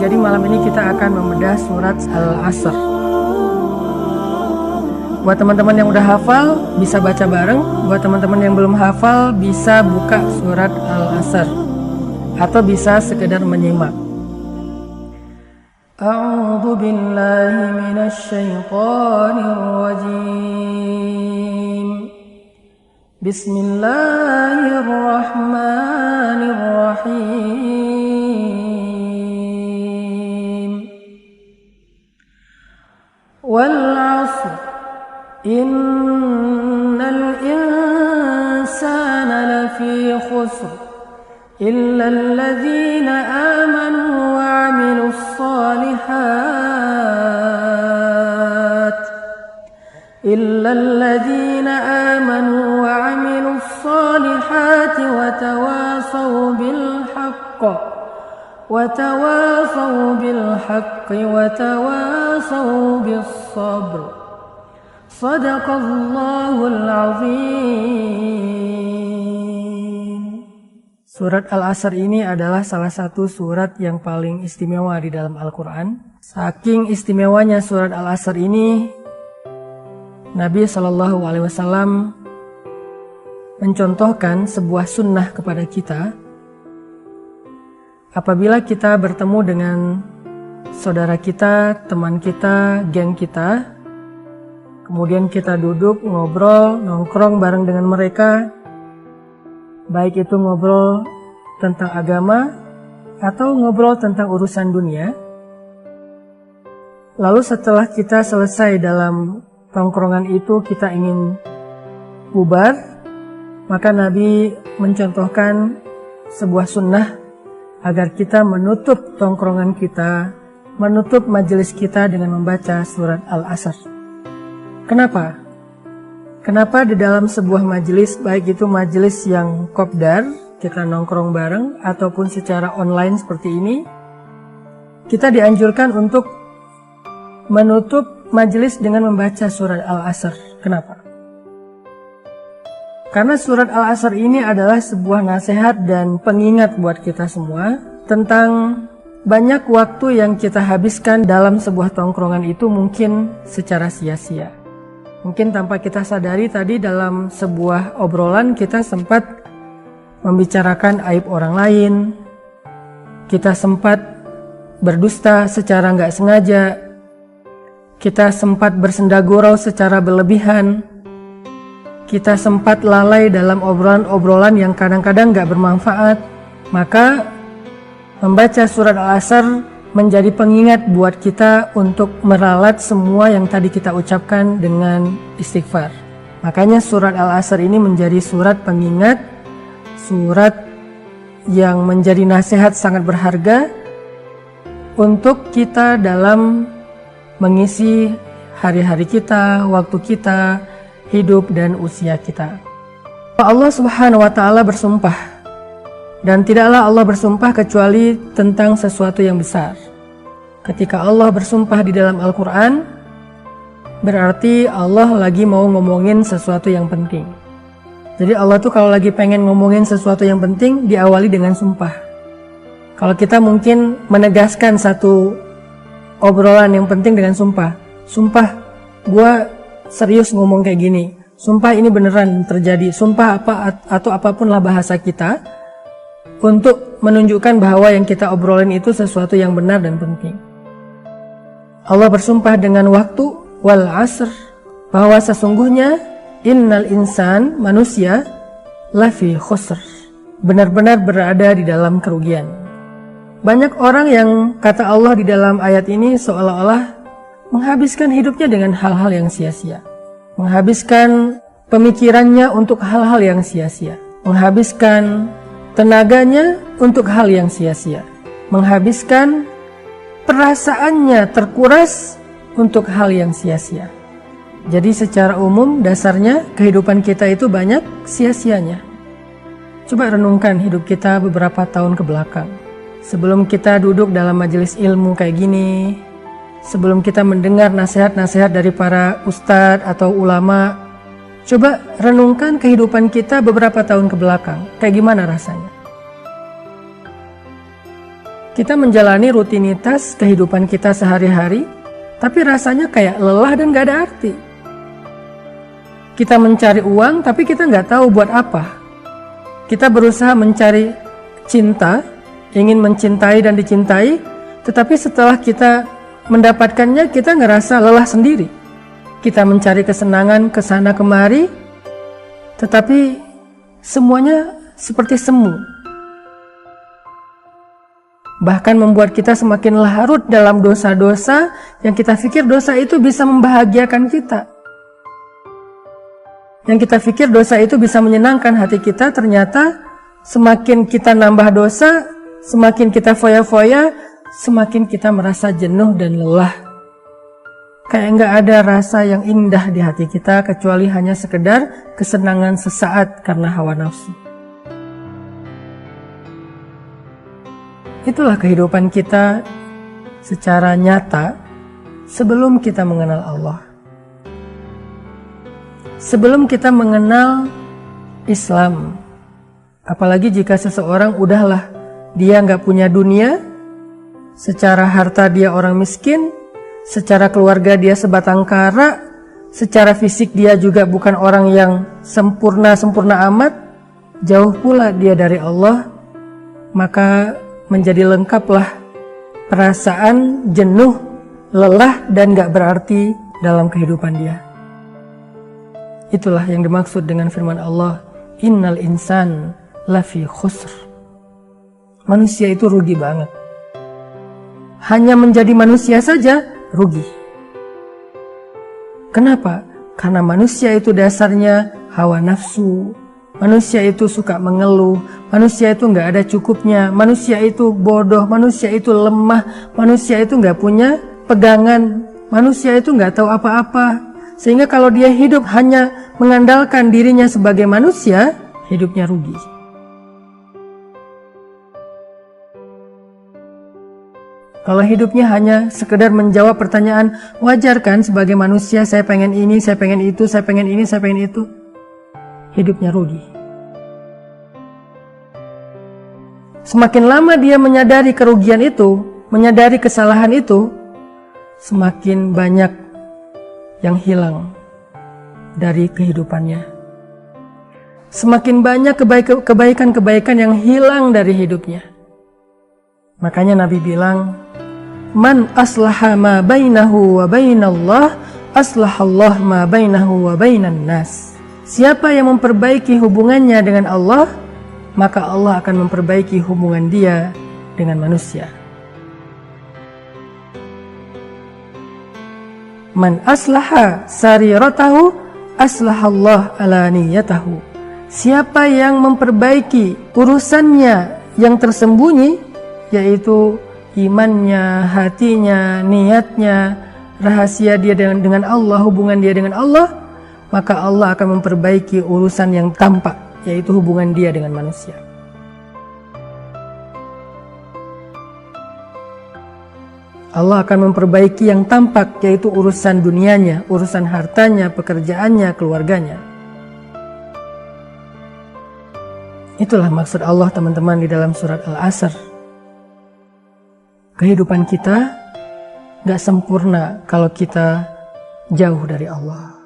Jadi malam ini kita akan membedah surat Al-Asr. Buat teman-teman yang udah hafal bisa baca bareng, buat teman-teman yang belum hafal bisa buka surat Al-Asr atau bisa sekedar menyimak. A'udzu billahi minasy syaithanir rajim. Bismillahirrahmanirrahim. Wal 'ashr innal insana lafi khusr illa alladhina amanu wa 'amilus solihat wa tawasaw bil haqqi wa tawasaw bis sabr. Shadaqallahul azim. Surat Al-Asr ini adalah salah satu surat yang paling istimewa di dalam Al-Quran. Saking istimewanya surat Al-Asr ini, Nabi SAW mencontohkan sebuah sunnah kepada kita. Apabila kita bertemu dengan saudara kita, teman kita, geng kita, kemudian kita duduk, ngobrol, nongkrong bareng dengan mereka, baik itu ngobrol tentang agama atau ngobrol tentang urusan dunia. Lalu setelah kita selesai dalam tongkrongan itu, kita ingin bubar, maka Nabi mencontohkan sebuah sunnah agar kita menutup tongkrongan kita, menutup majelis kita dengan membaca surat Al-Asr. Kenapa? Kenapa di dalam sebuah majelis, baik itu majelis yang kopdar, kita nongkrong bareng, ataupun secara online seperti ini, kita dianjurkan untuk menutup majelis dengan membaca surat Al-Asr. Kenapa? Karena surat Al-Asr ini adalah sebuah nasihat dan pengingat buat kita semua tentang banyak waktu yang kita habiskan dalam sebuah tongkrongan itu mungkin secara sia-sia. Mungkin tanpa kita sadari tadi dalam sebuah obrolan kita sempat membicarakan aib orang lain, kita sempat berdusta secara nggak sengaja, kita sempat bersendagurau secara berlebihan, kita sempat lalai dalam obrolan-obrolan yang kadang-kadang nggak bermanfaat. Maka membaca surat Al-Asr menjadi pengingat buat kita untuk meralat semua yang tadi kita ucapkan dengan istighfar. Makanya surat Al-Asr ini menjadi surat pengingat, surat yang menjadi nasihat sangat berharga untuk kita dalam mengisi hari-hari kita, waktu kita, hidup dan usia kita. Allah Subhanahu wa ta'ala bersumpah, dan tidaklah Allah bersumpah kecuali tentang sesuatu yang besar. Ketika Allah bersumpah di dalam Al-Quran, berarti Allah lagi mau ngomongin sesuatu yang penting. Jadi Allah tuh kalau lagi pengen ngomongin sesuatu yang penting, diawali dengan sumpah. Kalau kita mungkin menegaskan satu obrolan yang penting dengan sumpah. Sumpah, gue serius ngomong kayak gini. Sumpah ini beneran terjadi. Sumpah apa atau apapun lah bahasa kita untuk menunjukkan bahwa yang kita obrolin itu sesuatu yang benar dan penting. Allah bersumpah dengan waktu, wal asr, bahwa sesungguhnya innal insan, manusia, lafi khusr, benar-benar berada di dalam kerugian. Banyak orang yang kata Allah di dalam ayat ini seolah-olah menghabiskan hidupnya dengan hal-hal yang sia-sia, menghabiskan pemikirannya untuk hal-hal yang sia-sia, menghabiskan tenaganya untuk hal yang sia-sia, menghabiskan perasaannya terkuras untuk hal yang sia-sia. Jadi secara umum dasarnya kehidupan kita itu banyak sia-sianya. Coba renungkan hidup kita beberapa tahun ke belakang. Sebelum kita duduk dalam majelis ilmu kayak gini, sebelum kita mendengar nasihat-nasihat dari para ustadz atau ulama, coba renungkan kehidupan kita beberapa tahun ke belakang. Kayak gimana rasanya? Kita menjalani rutinitas kehidupan kita sehari-hari, tapi rasanya kayak lelah dan gak ada arti. Kita mencari uang, tapi kita nggak tahu buat apa. Kita berusaha mencari cinta, ingin mencintai dan dicintai, tetapi setelah kita mendapatkannya, kita ngerasa lelah sendiri. Kita mencari kesenangan kesana kemari, tetapi semuanya seperti semu. Bahkan membuat kita semakin larut dalam dosa-dosa yang kita pikir dosa itu bisa membahagiakan kita. Yang kita pikir dosa itu bisa menyenangkan hati kita, ternyata semakin kita nambah dosa, semakin kita foya-foya, semakin kita merasa jenuh dan lelah. Kayak nggak ada rasa yang indah di hati kita, kecuali hanya sekedar kesenangan sesaat karena hawa nafsu. Itulah kehidupan kita secara nyata sebelum kita mengenal Allah. Sebelum kita mengenal Islam, apalagi jika seseorang udahlah dia nggak punya dunia, secara harta dia orang miskin, secara keluarga dia sebatang kara, secara fisik dia juga bukan orang yang sempurna amat, jauh pula dia dari Allah, maka menjadi lengkaplah perasaan jenuh, lelah dan gak berarti dalam kehidupan dia. Itulah yang dimaksud dengan firman Allah, innal insan lafi khusr. Manusia itu rugi banget. Hanya menjadi manusia saja rugi. Kenapa? Karena manusia itu dasarnya hawa nafsu. Manusia itu suka mengeluh, manusia itu nggak ada cukupnya, manusia itu bodoh, manusia itu lemah, manusia itu nggak punya pegangan, manusia itu nggak tahu apa-apa. Sehingga kalau dia hidup hanya mengandalkan dirinya sebagai manusia, hidupnya rugi. Kalau hidupnya hanya sekedar menjawab pertanyaan, wajar kan sebagai manusia saya pengen ini, saya pengen itu, saya pengen ini, saya pengen itu, hidupnya rugi. Semakin lama dia menyadari kerugian itu, menyadari kesalahan itu, semakin banyak yang hilang dari kehidupannya. Semakin banyak kebaikan-kebaikan yang hilang dari hidupnya. Makanya Nabi bilang, man aslaha ma bainahu wa bainallah, aslahallah ma bainahu wa bainan nas. Siapa yang memperbaiki hubungannya dengan Allah, maka Allah akan memperbaiki hubungan dia dengan manusia. Man aslaha sariratahu, aslahallah alaniyatahu. Siapa yang memperbaiki urusannya yang tersembunyi, yaitu imannya, hatinya, niatnya, rahasia dia dengan Allah, hubungan dia dengan Allah, maka Allah akan memperbaiki urusan yang tampak, yaitu hubungan dia dengan manusia. Allah akan memperbaiki yang tampak, yaitu urusan dunianya, urusan hartanya, pekerjaannya, keluarganya. Itulah maksud Allah teman-teman di dalam surat Al-Asr. Kehidupan kita gak sempurna kalau kita jauh dari Allah.